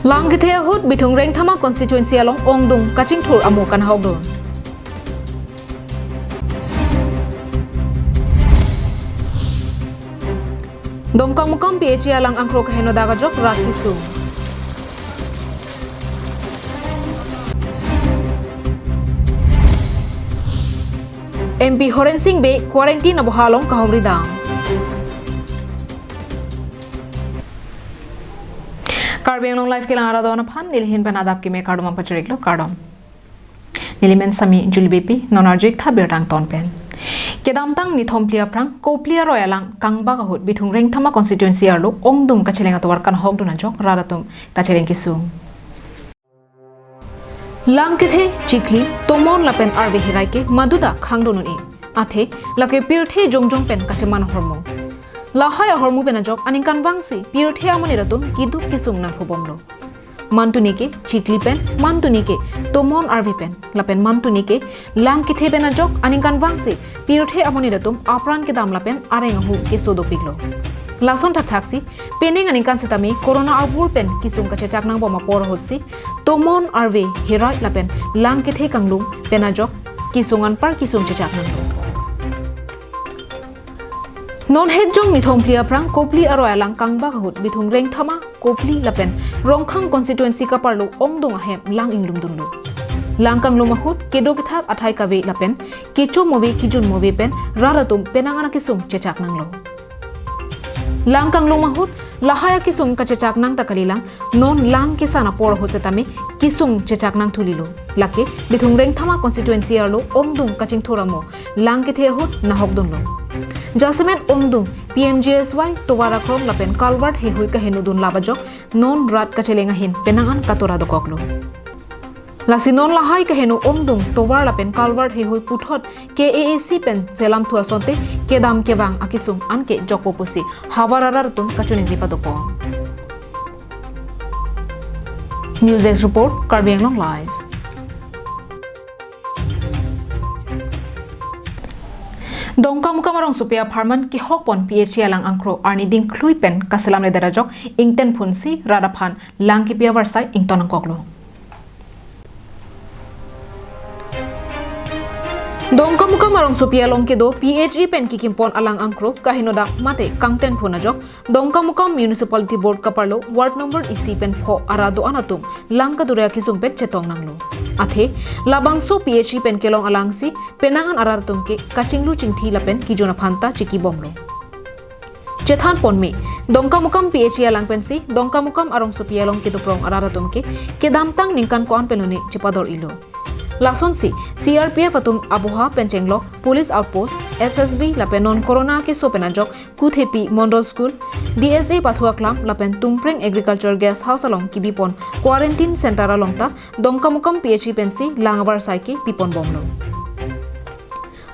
Lang kithe hut bitung reng thama constituency along ongdung kaching thur amu kan hawdon. Dongkang mukam PHC alang angkro kaheno daga jok rakisu. MP Horen Singh be quarantine abo halong kahomri dam. Karbeng long life kelang arado na phan nilhin pan Adap ki me kardom pacharik lo kardom. Nilimen sami julbepi nonarjik tha bertang ton pen. Kedam tang ni thomplia prang koplia royalang kangba ka hut bitung reng thama constituency arlo ongdum kachelenga tawar kan hok duna jok raratum kacheleng kisung. Lang kithe chikli tomon lapen arve hirai ke maduda khangdonun e athe lake pirthe jongjong pen kacheman hormo lahai hormu pen jok aninkan wangsi pirthe amani ratum kidu kisung na khobomlo mantuni ke chikli pen mantuni ke tomon arve pen lapen mantuni ke lang kithe pen jok aninkan wangsi pirthe amani ratum apran ke dam lapen areng hu ke sodo piglo lason tak taksi pening aninkan setami corona arbur pen kisung kache chaknang boma por hotsi tomon arve hirai lapen lang kithe kanglung penajok kisungan par kisung che chaknang non hejong ni thomplia prang kopli aroya lang kangba hut bithung reng thama kopli lapen rongkhang constituency ka parlo ongdung ahem lang inglum dunlu lang kanglum hut kedo kithak athai kawe lapen kichu mobe kijun mobe pen raratum penangana kisung che chaknang lo lang kanglung mahut lahaya kisung ka chechak nang takalilang non lang kisana por hosetame kisung chechak nang thulilo lake bithung reng thama constituency arlo ongdung kaching thoramo lang ke the hut na hokdon lo jasemen ongdung PMGSY towara krom lapen kalwart he hui ka henudun labajok non rat ka chelenga hin penangan katora do koklo lasi non lahai ka henu ongdung towar lapen kalwart he hui puthot KAAC pen selam thua sonte kedam kebang akisung anke jokpo pusi hawararar tum kachuning dipadopo News Desk report Karbeng long live Dongkam kamarong supaya parman ki hokpon PHC alang angkro arni ding klui pen kaselam le darajok ingten phunsi radaphan lang ki pia warsai ington koklo Dongkam kamarong supaya long ke do PHE pen ki kimpon alang angkro kahinodak mate kangten phunajok Dongkam municipality board kaparlo ward number isi pen pho arado anatum lang ka duria ki sumpet chetong nanglo athe labangso PHE pen kelong alangsi penangan arartum ke kachinglu chingthi lapen ki jona phanta chiki bomlo chethan ponme Dongkam PHE alang pensi Dongkam arong supaya long ke do prong araratum ke kedamtang ningkan koan penune chepador ilo Lason si CRPF atum abuha penchenglo police outpost SSB lapen non corona ke sopenajok kuthepi mondol school DSA pathua klam lapen tumpreng agriculture guest house along kibipon quarantine center along ta Dongkam PHE pensi langabar saiki pipon bomlo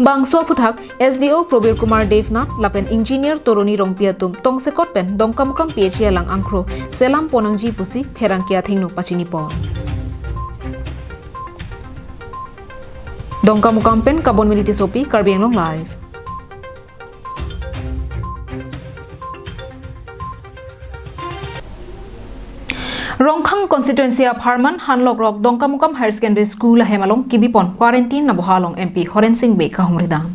Bangso puthak SDO Probir Kumar Devna lapen engineer toroni rongpiatum tongsekot pen Dongkam PHE alang angkro selam ponangji pusi pherangkia thingnu pachini pon Dongkam pen kabon militi sopi Karbeng long live Rongkhang constituency of Harman Hanlok Rock Dongkam Higher Secondary School hemalong kibipon quarantine na bohalong MP Horen Singh be kahumridam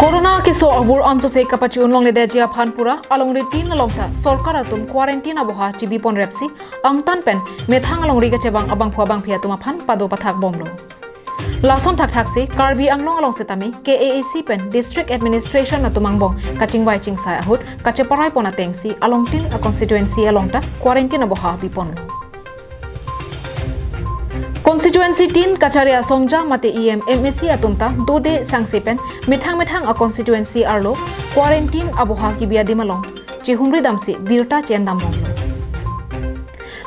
Corona ke so abur amso se kapachi unlong le dejia phanpura along ritin along sa sarkar atum quarantine aboha chibipon repsi angtan pen methang along riga chebang abang phwa bang phia tuma phan pado pathak bomlo lason thak se Karbi anglong along setami KAAC pen district administration atumang bong kaching bai ching sa ahut kacheparai pona tengsi along tin a constituency along ta quarantine aboha bipon Constituency tin kacharia songja mate EM MSC atumta dode sangsepen methang a constituency arlo quarantine aboha ki biadi malong chihumri damsi Abirta chendam bonglo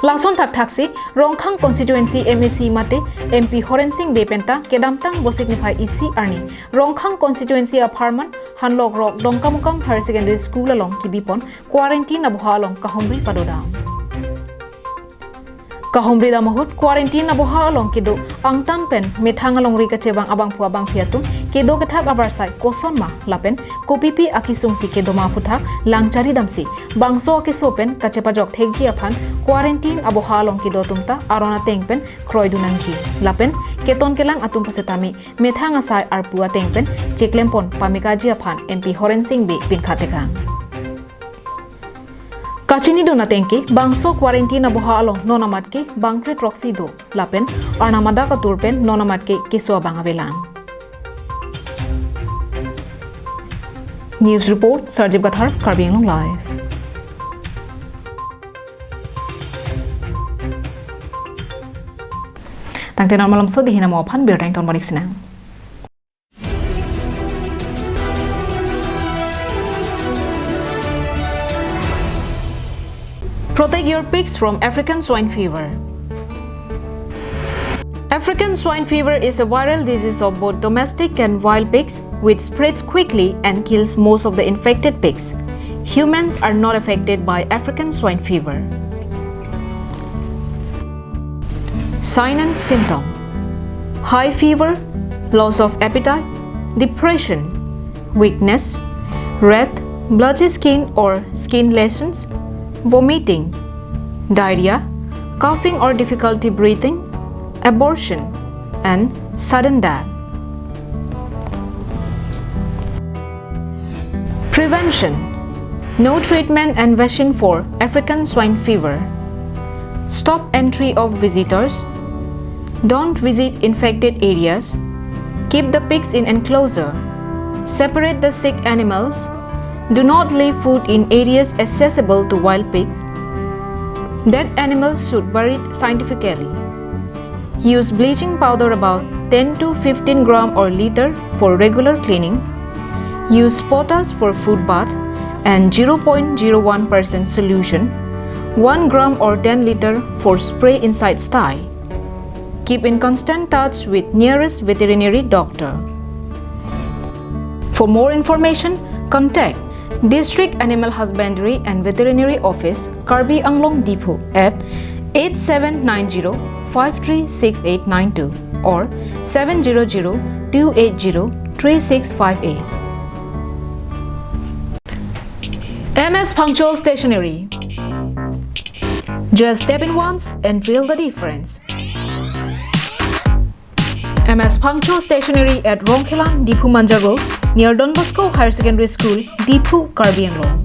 Lason thak se Rongkhang constituency MSC mate MP Horen Singh bepenta kedamtang bosignify EC arni Rongkhang constituency of Harman Hanlok Rock Dongkam Higher Secondary School along kibipon quarantine aboha along kahumri padodam Kahumri da mahut quarantine aboha along kido angtan pen methang along rika chebang abang phua bang phiatum kedo kethak abarsai koson ma lapen kopipi akisung si kedo ma puthak langchari damsi bangso akisopen kachepajok thekji aphan quarantine abo halong kedo tumta arona tengpen kroidunangji lapen keton kelang atum pasetami methang asai arpua tengpen cheklempon pamikaji aphan MP Horen Singh bi pinkhatekang Kachini do natengki bangso quarantine abo halong nonamatke bangkre troxy do lapen arnamada ka turpen nonamatke kiswa bangabelan News report Sarjib Gathar Karbi Anglong Live Tangte normal so dihina mo phan bir tang ton barik sinang Protect your pigs from African swine fever. African swine fever is a viral disease of both domestic and wild pigs, which spreads quickly and kills most of the infected pigs. Humans are not affected by African swine fever. Sign and symptom: high fever, loss of appetite, depression, weakness, red, blotchy skin or skin lesions, vomiting, diarrhea, coughing or difficulty breathing, abortion, and sudden death. Prevention: no treatment and vaccine for African swine fever. Stop entry of visitors. Don't visit infected areas. Keep the pigs in enclosure. Separate the sick animals. Do not leave food in areas accessible to wild pigs. Dead animals should be buried scientifically. Use bleaching powder about 10 to 15 gram or liter for regular cleaning. Use potash for food bath and 0.01% solution, 1 gram or 10 liter for spray inside sty. Keep in constant touch with nearest veterinary doctor. For more information, contact District Animal Husbandry and Veterinary Office, Karbi Anglong Depot at 8790-536892 or 700-280-3658. MS Punctual Stationery. Just step in once and feel the difference. MS Punctual Stationery at Rongkhelan, Dipu Manja Road, near Don Bosco Higher Secondary School, Dipu, Karbi Anglong,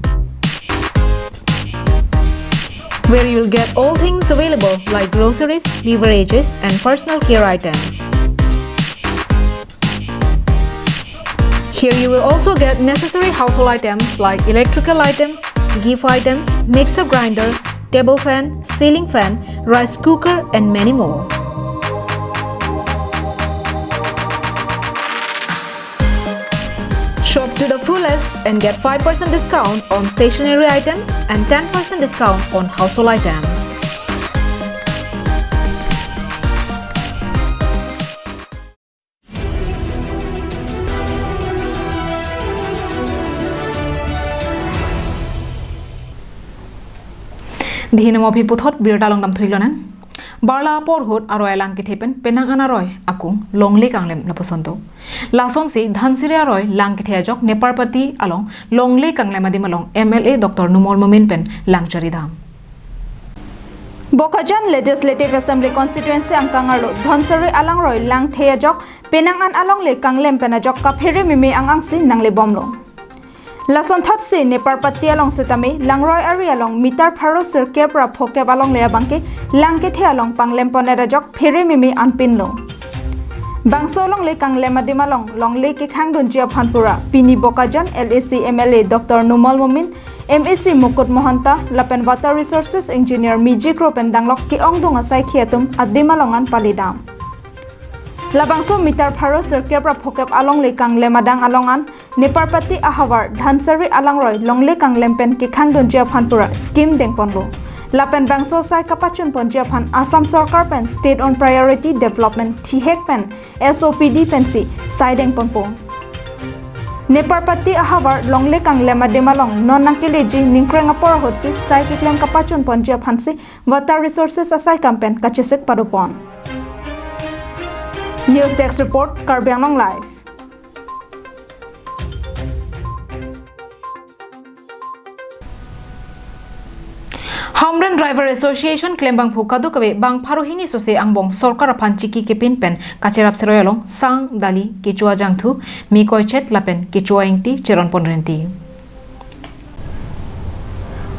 where you will get all things available like groceries, beverages, and personal care items. Here you will also get necessary household items like electrical items, gift items, mixer grinder, table fan, ceiling fan, rice cooker, and many more. Shop to the fullest and get 5% discount on stationery items and 10% discount on household items. Dihina mo piputhot birta long dam thuilona barla porhut aro elang kithepen penang anaroy akung longli kanglem laposonto lason si dhansire aroy lang kithejok neparpati along longli kanglem adimalong MLA Dr. Numol Momin pen langchari dham Bokajan Legislative Assembly Constituency angkangarlo dhansare alangroy lang thejok penang an along le kanglem penajok kapheri mimi angang si nangle bomlo Lason thot si neparpati along setami langroy ari along mitar pharo circle pra phoke along le bangke langke the along panglem ponera jok pheri mimi anpinlo bangso long le kanglem adimalong long le ke khangdun jia phanpura pini bokajan LAC MLA Dr. Numol Momin MAC Mukut Mohanta Lapen Water Resources Engineer Miji Kropen danglok ki ongdong asai khiatum adimalongan palidam Labangso mitar pharo circle pra phokep along le kanglem adang alongan Neparpati ahawar dhansari alangroy longle kanglem pen ki khangdon jia phanpura scheme dengponlo lapen bangso sai kapachun pon jia phan Assam Sarkar pen State on Priority Development thihek pen SOPD pen si sai dengponpo Neparpati ahawar longle kanglem ademalong nonangkile ji ningkreng apor hotsi sai kiklem kapachun pon jia phan si Water Resources asai campaign kachesek padupon News Desk Report Karbi Anglong Live Driver Association klembang phukadu kabe bang pharohini sose angbong sorkar aphan chiki ke pin pen kacherap seroyalong sang dali kichua jangthu mi koichet lapen kichua ingti cheron ponrenti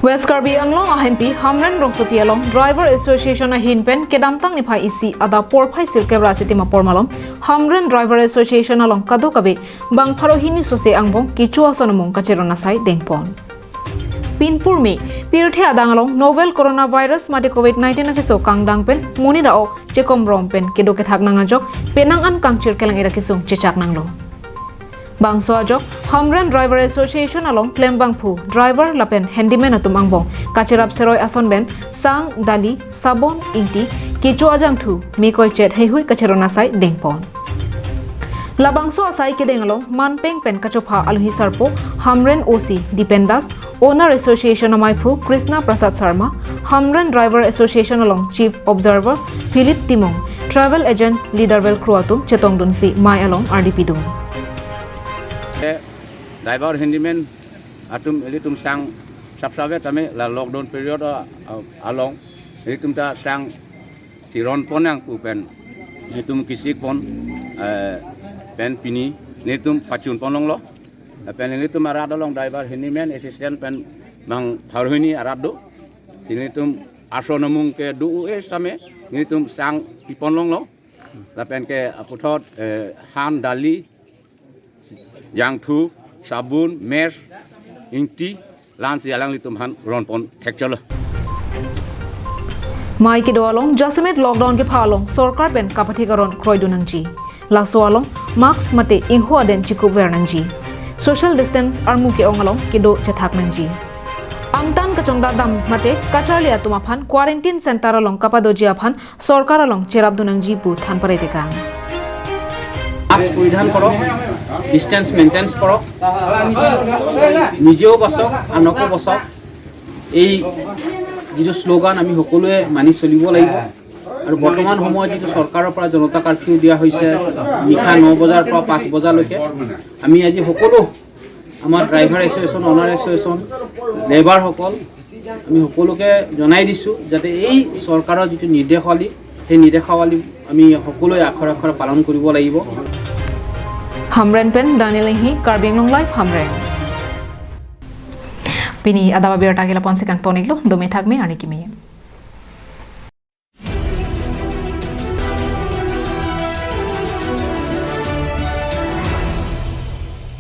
West Karbi Anglong ahempi Hamren Rongsopi along Driver Association a hinpen kedamtang ni phai isi ada por phai silkebra chitima pormalom Hamren Driver Association along kadu kabe bang pharohini sose angbong kichua sonamong kacherona sai dengpon Pinpur me piruthe adangalong novel coronavirus mate COVID-19 akiso kangdang pen muni daok chekom rom pen kedo ke thak nanga jok penang an kangchir kelang ira kisung chechak nanglo Bangso ajok Hamren Driver Association along klembang phu driver lapen handyman atum angbong kachirap seroi ason ben sang dali sabon inti kicho ajang thu mi koi chet hei hui kacherona sai dengpon Labangso asai kedengalong manpeng pen kachopha aluhi sarpo Hamren OC Dipendas Owner Association amai phu Krishna Prasad Sharma Hamren Driver Association along Chief Observer Philip Timong Travel Agent Leaderwell Kruatum Chetong Dunsi Mai along RDP Dung Driver handyman atum elitum sang sabsabe tame la lockdown period along elitum ta sang siron ponang pen elitum kisik pon pen pini elitum pacun ponong lo pen elitum arad along driver handyman assistant pen mang tharhini arad do elitum asonamung ke du tame elitum sang piponlong lo la pen ke aputhot han dali Yangthu, sabun, mesh, inti, lans yalang litum han ronpon texture. Mai ki doalong jasemet lockdown ke phalong sarkar pen kapathi karon kroidunangji. Laso along mask mate inghua den chiku wernangji. Social distance armu ke ongalong kido chethak nangji. Angtan kachongda dam mate kacharlia tumaphan quarantine center along kapadoji aphan sarkar along cherabdunangji pu than pare dekang. Mask পৰিধান কৰক distance maintain কৰক নিজেও বচক আনকো বচক এই যিটো slogan আমি সকলোৱে মানি চলিব লাগিব আৰু বৰ্তমান সময়ত যিটো চৰকাৰৰ পৰা জনতা কাৰফিউ দিয়া হৈছে নিশা 9 বজাৰ পৰা 5 বজালৈকে আমি আজি সকলো আমাৰ ড্ৰাইভাৰ এছ'চিয়েশ্যন অনাৰ এছ'চিয়েশ্যন লেবাৰ সকল আমি সকলোকে জনাই দিছোঁ যাতে এই চৰকাৰৰ যিটো নিৰ্দেশাৱলী সেই নিৰ্দেশাৱলী আমি সকলোৱে আখৰ আখৰ পালন কৰিব লাগিব Hamren pen Danielhi Karbing long life Hamren Pini Adap Abirta kila ponsi kang toniklo dumi thakme ani kimi